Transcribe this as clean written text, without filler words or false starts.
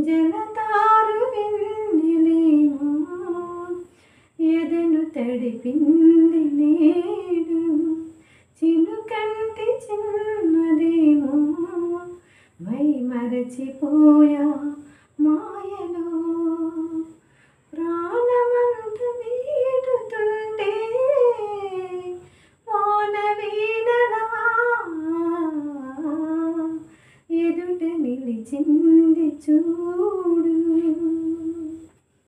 జలతారు వెన్నెలేమో ఎదను తడిపింది నేడు. చినుకంటి చిన్నదేమో మై మరచిపోయా మాయలో. ప్రాణమంత వీడుతుంటే వాన వీణలా ఎదుట నిలిచింది చూడు.